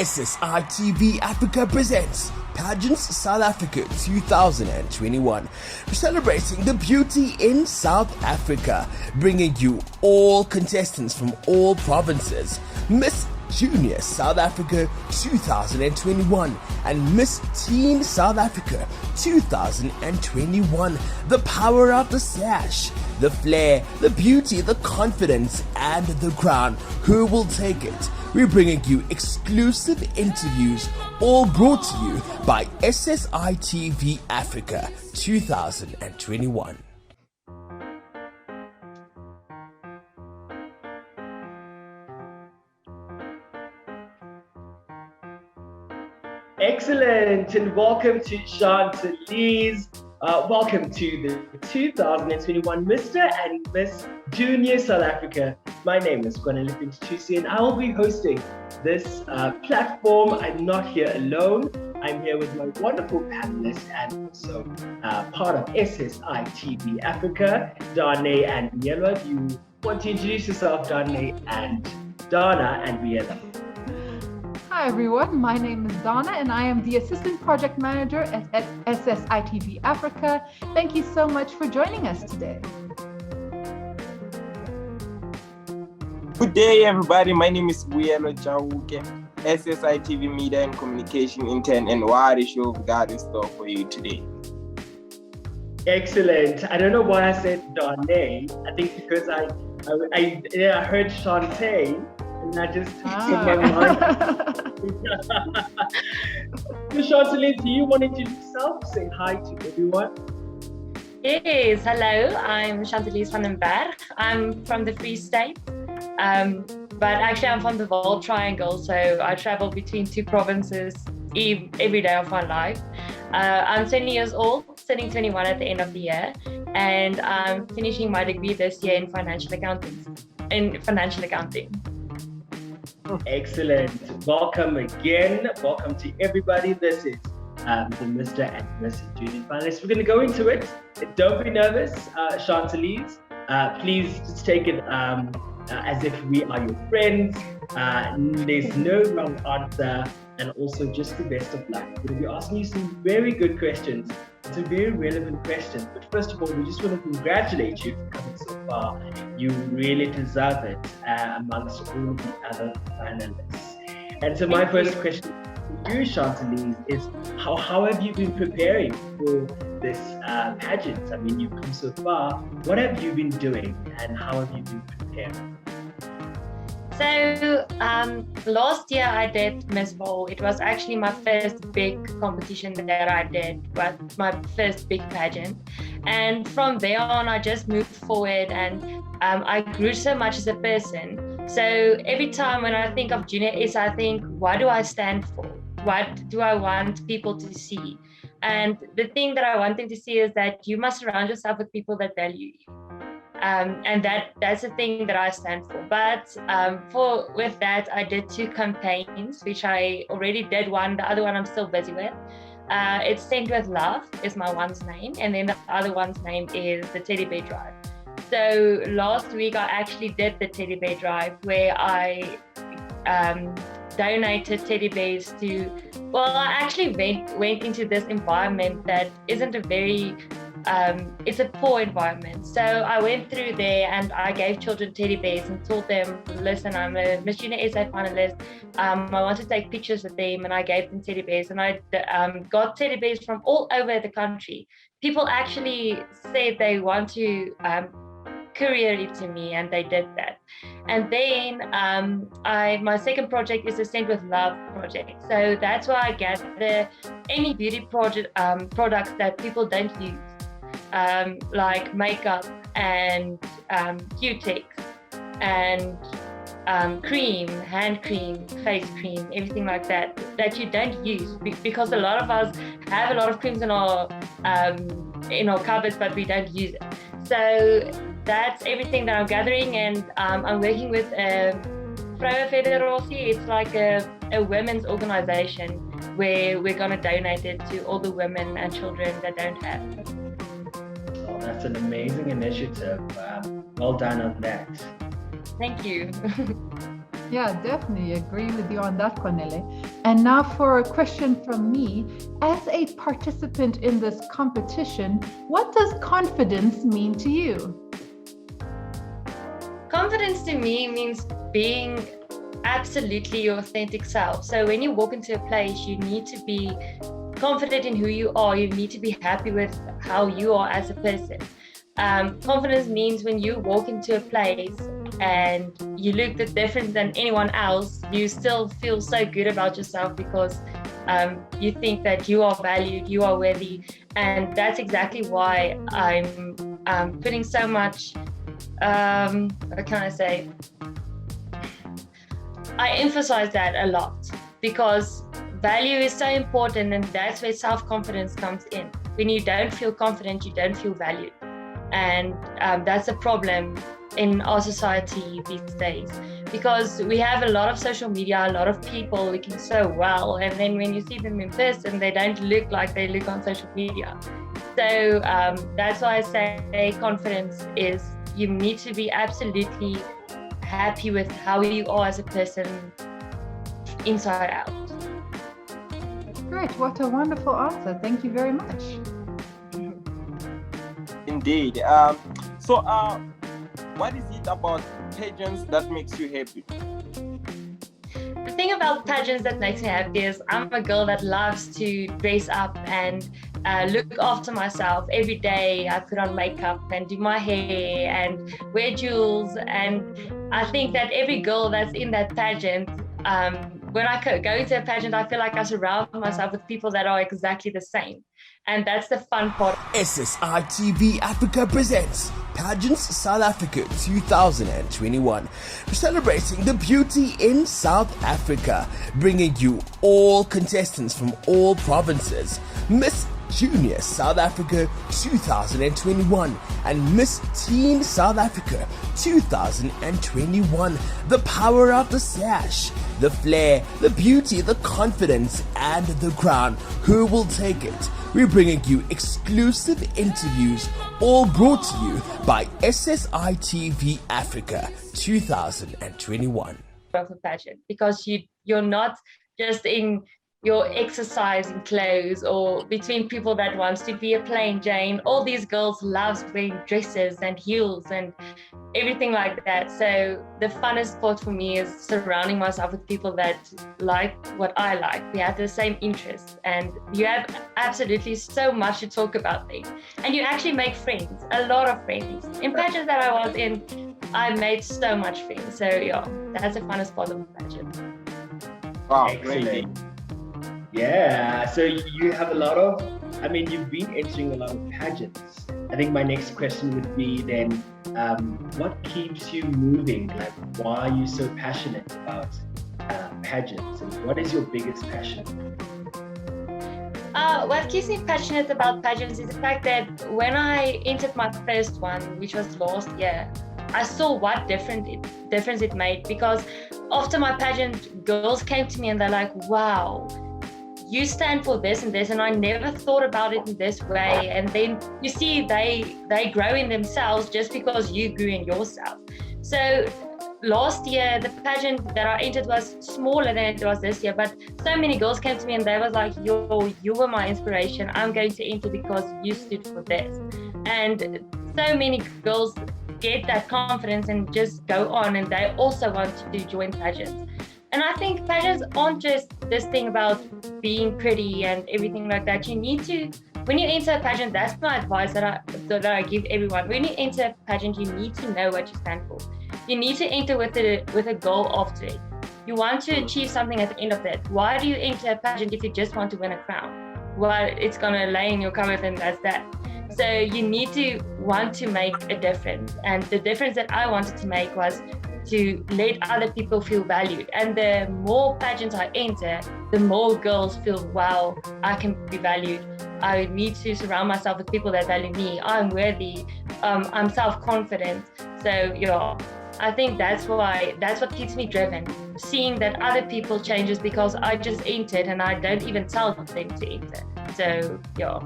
SSiTV Africa presents Pageants South Africa 2021, celebrating the beauty in South Africa, bringing you all contestants from all provinces. Miss Junior South Africa 2021 and Miss Teen South Africa 2021. The power of the sash, the flair, the beauty, the confidence, and the crown. Who will take it? We're bringing you exclusive interviews, all brought to you by SSiTV Africa 2021. Excellent, and welcome to Chantelize. Welcome to the 2021 Mr. and Miss Junior South Africa. My name is Finalist, and I will be hosting this platform. I'm not here alone. I'm here with my wonderful panelists and also part of SSiTV Africa, Dane and Biela. Do you want to introduce yourself, Dane and Dana and Biela? Hi everyone, my name is Donna and I am the Assistant Project Manager at SSiTV Africa. Thank you so much for joining us today. Good day everybody, my name is Biela Chauke, SSiTV Media and Communication Intern, and what a show we've got in store for you today. Excellent. I don't know why I said Dane. I think because I heard Chantelize. And I just in my mind. So Chantelize, do you want to introduce yourself? Say hi to everyone. Yes, hello. I'm Chantelize van den Berg. I'm from the Free State, but actually I'm from the Vaal Triangle, so I travel between two provinces every day of my life. I'm 20 years old, turning 21 at the end of the year, and I'm finishing my degree this year in financial accounting. Excellent. Welcome again. Welcome to everybody. This is the Mr. and Miss Junior Finalist. We're going to go into it. Don't be nervous, Chantelize. Please just take it as if we are your friends. There's no wrong answer. And also just the best of luck. We're going to be asking you some very good questions. Some very relevant questions. But first of all, we just want to congratulate you for coming so far. You really deserve it amongst all the other finalists. And so my first question to you, Chantelize, is how have you been preparing for this pageant? I mean, you've come so far. What have you been doing and how have you been preparing? So last year I did Miss Vaal. It was actually my first big competition that I did, but my first big pageant. And from there on, I just moved forward and I grew so much as a person. So every time when I think of Junior SA, I think, what do I stand for? What do I want people to see? And the thing that I want them to see is that you must surround yourself with people that value you. And that's the thing that I stand for. But with that, I did two campaigns, which I already did one. The other one I'm still busy with. It's Sent With Love is my one's name. And then the other one's name is the Teddy Bear Drive. So last week, I actually did the Teddy Bear Drive where I donated teddy bears to, I actually went into this environment that isn't a very it's a poor environment. So I went through there and I gave children teddy bears and told them, listen, I'm a Miss Junior SA finalist. I want to take pictures with them, and I gave them teddy bears. And I got teddy bears from all over the country. People actually said they want to courier it to me, and they did that. And then my second project is the Sent With Love project. So that's why I gather any beauty products that people don't use. Like makeup and Q-Tex and cream, hand cream, face cream, everything like that you don't use, because a lot of us have a lot of creams in our cupboards, but we don't use it. So that's everything that I'm gathering, and I'm working with Vrouwe Federasie. It's like a women's organization where we're going to donate it to all the women and children that don't have. That's an amazing initiative. Well done on that. Thank you. Yeah, definitely agree with you on that, Cornele. And now for a question from me. As a participant in this competition, what does confidence mean to you? Confidence to me means being absolutely your authentic self. So when you walk into a place, you need to be confident in who you are. You need to be happy with how you are as a person. Confidence means when you walk into a place and you look different than anyone else, you still feel so good about yourself because you think that you are valued, you are worthy. And that's exactly why I'm putting so much, what can I say? I emphasize that a lot because value is so important, and that's where self-confidence comes in. When you don't feel confident, you don't feel valued. And that's a problem in our society these days because we have a lot of social media, a lot of people looking so well, and then when you see them in person, they don't look like they look on social media. So that's why I say confidence is you need to be absolutely happy with how you are as a person inside out. Great, what a wonderful answer. Thank you very much. Indeed. So what is it about pageants that makes you happy? The thing about pageants that makes me happy is I'm a girl that loves to dress up and look after myself. Every day I put on makeup and do my hair and wear jewels, and I think that every girl that's in that pageant, when I go into a pageant, I feel like I surround myself with people that are exactly the same. And that's the fun part. SSiTV Africa presents Pageants South Africa 2021, celebrating the beauty in South Africa, bringing you all contestants from all provinces. Miss Junior South Africa 2021 and Miss Teen South Africa 2021. The power of the sash, the flair, the beauty, the confidence, and the crown. Who will take it? We're bringing you exclusive interviews, all brought to you by SSiTV Africa 2021. Of a pageant, because you're not just in your exercising clothes or between people that wants to be a plain Jane. All these girls love wearing dresses and heels and everything like that. So the funnest part for me is surrounding myself with people that like what I like. We have the same interests, and you have absolutely so much to talk about there. And you actually make friends, a lot of friends. In pageants that I was in, I made so much friends. So yeah, that's the funnest part of the pageant. Wow, Excellent. great. Yeah, so you have a lot of, you've been entering a lot of pageants. I think my next question would be then, what keeps you moving? Like, why are you so passionate about pageants? And what is your biggest passion? What keeps me passionate about pageants is the fact that when I entered my first one, which was last year, I saw what difference it made, because after my pageant, girls came to me and they're like, wow, you stand for this and this, and I never thought about it in this way. And then you see they grow in themselves just because you grew in yourself. So last year, the pageant that I entered was smaller than it was this year, but so many girls came to me and they were like, yo, you were my inspiration. I'm going to enter because you stood for this. And so many girls get that confidence and just go on, and they also want to join pageants. And I think pageants aren't just this thing about being pretty and everything like that. You need to, when you enter a pageant, that's my advice that I give everyone. When you enter a pageant, you need to know what you stand for. You need to enter with a goal after it. You want to achieve something at the end of that. Why do you enter a pageant if you just want to win a crown? Well, it's gonna lay in your cupboard and that's that. So you need to want to make a difference. And the difference that I wanted to make was to let other people feel valued. And the more pageants I enter, the more girls feel, wow, I can be valued. I need to surround myself with people that value me. I'm worthy. I'm self-confident. So, yeah, I think that's what keeps me driven. Seeing that other people changes because I just entered and I don't even tell them to enter. So, yeah.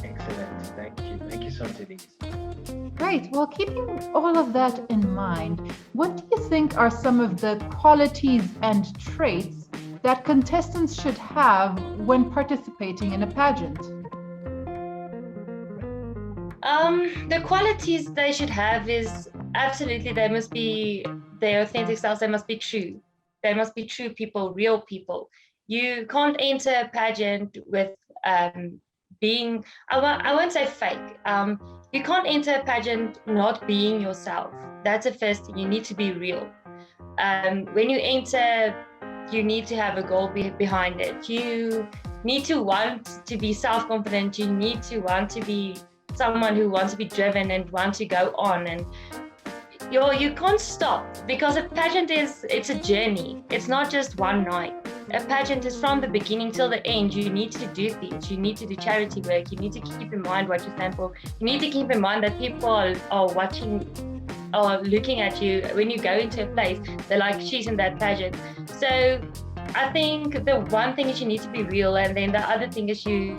Excellent. Thank you. Thank you, Chantelize. great. Well, keeping all of that in mind, what do you think are some of the qualities and traits that contestants should have when participating in a pageant? The qualities they should have is absolutely they must be their authentic selves. They must be true. They must be true people, real people. You can't enter a pageant with being, I won't say fake. You can't enter a pageant not being yourself. That's the first thing. You need to be real. When you enter, you need to have a goal behind it. You need to want to be self-confident. You need to want to be someone who wants to be driven and want to go on, and you can't stop, because a pageant it's a journey. It's not just one night. A pageant is from the beginning till the end. You need to do things. You need to do charity work. You need to keep in mind what you stand for. You need to keep in mind that people are watching or looking at you when you go into a place. They're like, she's in that pageant. So I think the one thing is you need to be real, and then the other thing is you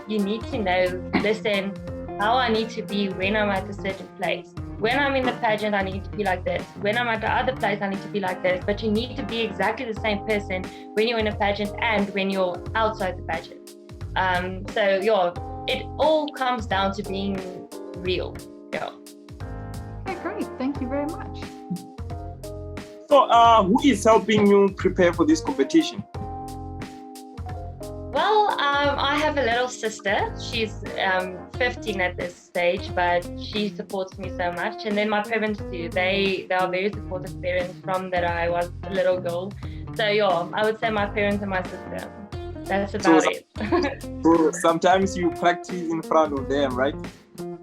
need to know, listen, how I need to be when I'm at a certain place. When I'm in the pageant, I need to be like this. When I'm at the other place, I need to be like this. But you need to be exactly the same person when you're in a pageant and when you're outside the pageant. So yeah, it all comes down to being real. Yeah. Okay, great. Thank you very much. So, who is helping you prepare for this competition? Well, I have a little sister. She's 15 at this stage, but she supports me so much. And then my parents too. They are very supportive parents from that I was a little girl. So yeah, I would say my parents and my sister. That's about it. So sometimes you practice in front of them, right?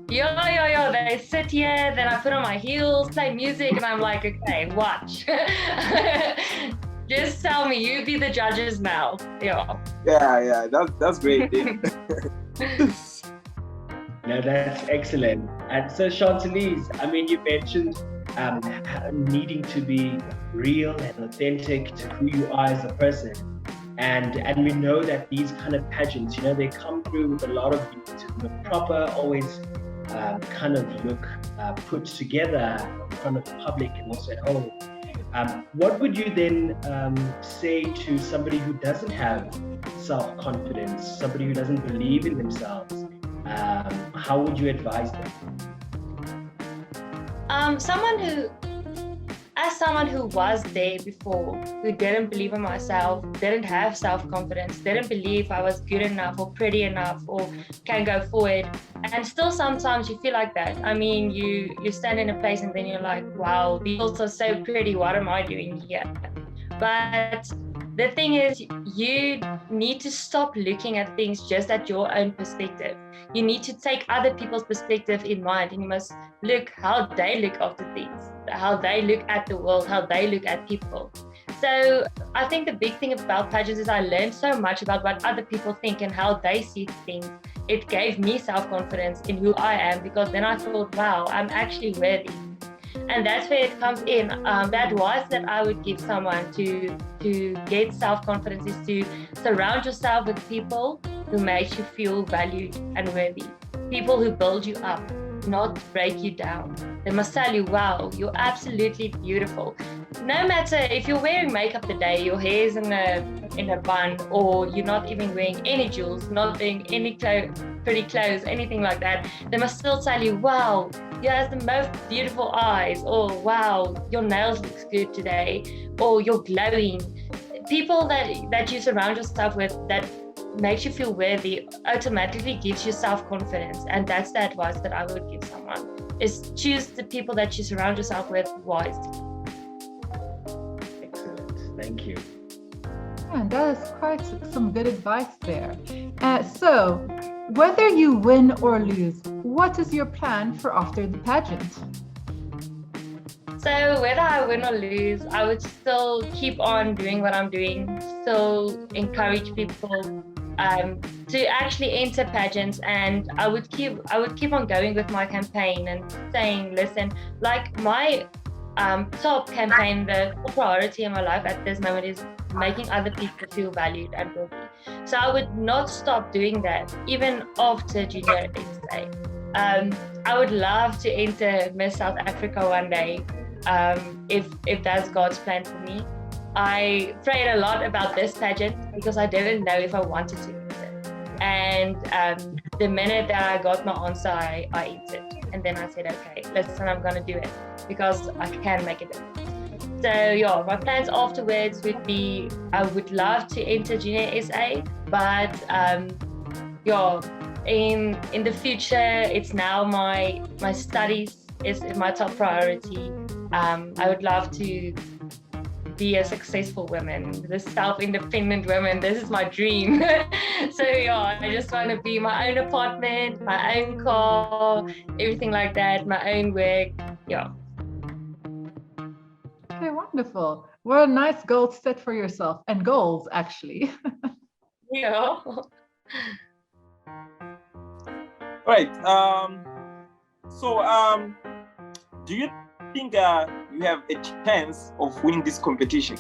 Yeah. They sit here, then I put on my heels, play music, and I'm like, okay, watch. Just tell me, you be the judges now. Yeah, that's great. No, that's excellent. And so Chantelize, I mean, you mentioned needing to be real and authentic to who you are as a person. And we know that these kind of pageants, they come through with a lot of you to look proper, always kind of look put together in front of the public and also at home. What would you then say to somebody who doesn't have self-confidence, somebody who doesn't believe in themselves? How would you advise them? Someone who was there before, who didn't believe in myself, didn't have self-confidence, didn't believe I was good enough or pretty enough or can go forward. And still sometimes you feel like that. I mean, you stand in a place and then you're like, wow, these girls are so pretty, what am I doing here? But the thing is, you need to stop looking at things just at your own perspective. You need to take other people's perspective in mind, and you must look how they look after things, how they look at the world, how they look at people. So I think the big thing about pageants is I learned so much about what other people think and how they see things. It gave me self-confidence in who I am, because then I thought, wow, I'm actually worthy. And that's where it comes in. The advice that I would give someone to get self-confidence is to surround yourself with people who make you feel valued and worthy. People who build you up, not break you down. They must tell you, wow, you're absolutely beautiful. No matter if you're wearing makeup today, your hair's in a bun, or you're not even wearing any jewels, not wearing any pretty clothes, anything like that, they must still tell you, wow, you have the most beautiful eyes, or wow, your nails looks good today, or you're glowing. People that you surround yourself with that makes you feel worthy automatically gives you self-confidence. And that's the advice that I would give someone, is choose the people that you surround yourself with wisely. Excellent, thank you. Yeah, that is quite some good advice there. So, whether you win or lose, what is your plan for after the pageant? So whether I win or lose, I would still keep on doing what I'm doing, still encourage people to actually enter pageants, and I would keep on going with my campaign and saying, listen, like my top campaign, the priority in my life at this moment is making other people feel valued and worthy. So I would not stop doing that even after Junior SA. I would love to enter Miss South Africa one day, if that's God's plan for me. I prayed a lot about this pageant because I didn't know if I wanted to enter. And the minute that I got my answer, I entered. And then I said, okay, listen, I'm going to do it because I can make a difference. So yeah, my plans afterwards would be, I would love to enter Junior SA, but yeah, in the future, it's now my studies is my top priority. I would love to be a successful woman, the self-independent woman. This is my dream. So yeah, I just want to be my own apartment, my own car, everything like that, my own work. Yeah. Okay, wonderful. What a nice goal set for yourself, and goals actually. Yeah. Right. Do you think you have a chance of winning this competition?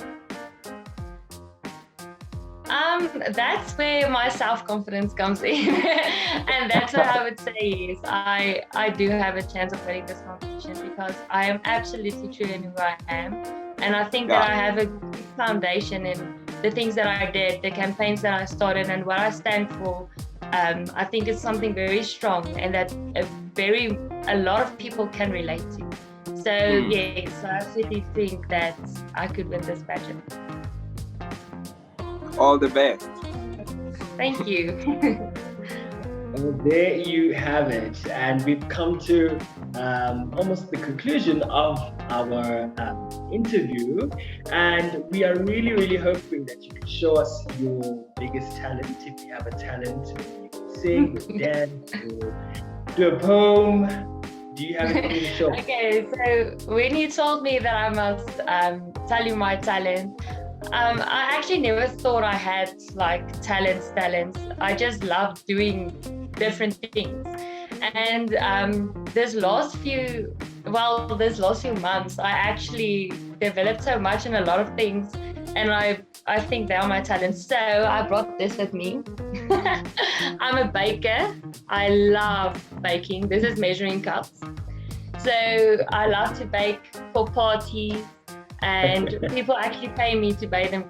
That's where my self-confidence comes in. And that's what I would say is I do have a chance of winning this competition because I am absolutely true in who I am. And I think that I have a good foundation in the things that I did, the campaigns that I started, and what I stand for. I think it's something very strong and that a lot of people can relate to. So yes, I absolutely think that I could win this pageant. All the best. Thank you. Well, there you have it, and we've come to almost the conclusion of our interview, and we are really hoping that you can show us your biggest talent. If you have a talent, you can sing, dance, or do a poem. Do you have anything to show? Okay, so when you told me that I must tell you my talent, I actually never thought I had like talents. I just love doing different things. And this last few months, I actually developed so much in a lot of things, and I think they are my talents. So I brought this with me. I'm a baker. I love baking. This is measuring cups. So I love to bake for parties, and people actually pay me to bake them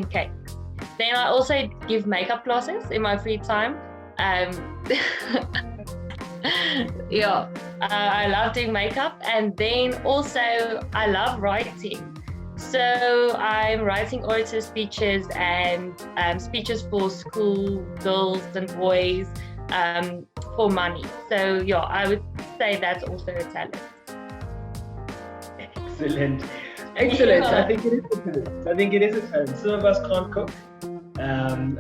cakes. Then I also give makeup classes in my free time. Yeah, I love doing makeup, and then also I love writing. So I'm writing orator speeches and speeches for school girls and boys for money. So yeah, I would say that's also a talent. Excellent. Yeah. I think it is a talent. Some of us can't cook, and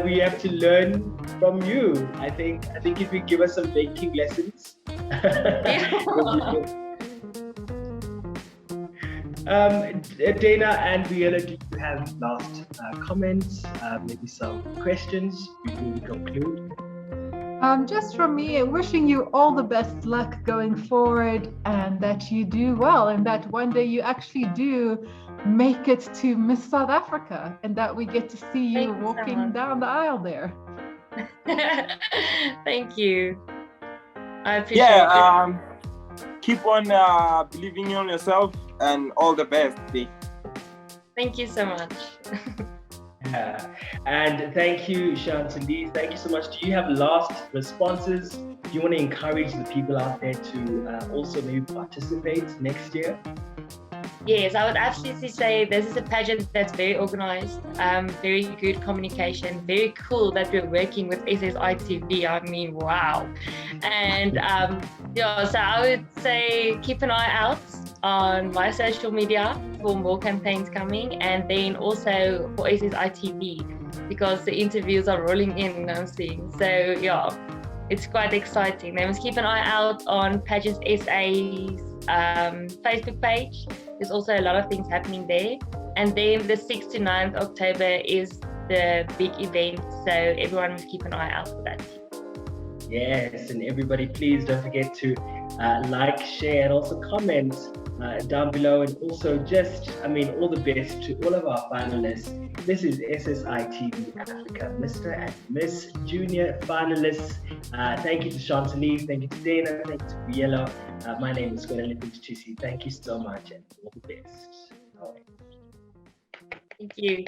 we have to learn from you. I think if you give us some baking lessons. Dana and Viola, do you have last comments, maybe some questions before we conclude? Just from me, wishing you all the best luck going forward, and that you do well, and that one day you actually do make it to Miss South Africa, and that we get to see you walking down the aisle there. Thank you. I appreciate it. Keep on believing in yourself, and all the best. Thank you so much. And thank you, Chantelize. Thank you so much. Do you have last responses? Do you want to encourage the people out there to also maybe participate next year? Yes, I would absolutely say this is a pageant that's very organized, very good communication, very cool that we're working with SSiTV. I mean, wow. And yeah, so I would say keep an eye out on my social media for more campaigns coming, and then also for SSiTV, because the interviews are rolling in, I'm seeing. So yeah, it's quite exciting. They must keep an eye out on Pageants SA's Facebook page. There's also a lot of things happening there. And then the 6th to 9th October is the big event, so everyone must keep an eye out for that. Yes, and everybody, please don't forget to like, share, and also comment down below. And also all the best to all of our finalists. This is SSiTV Africa, Mr. and Miss Junior finalists. Thank you to Chantelize, thank you to Dana, thank you to Bielo. My name is Gwendolyn Tusi. Thank you so much, and all the best. Thank you.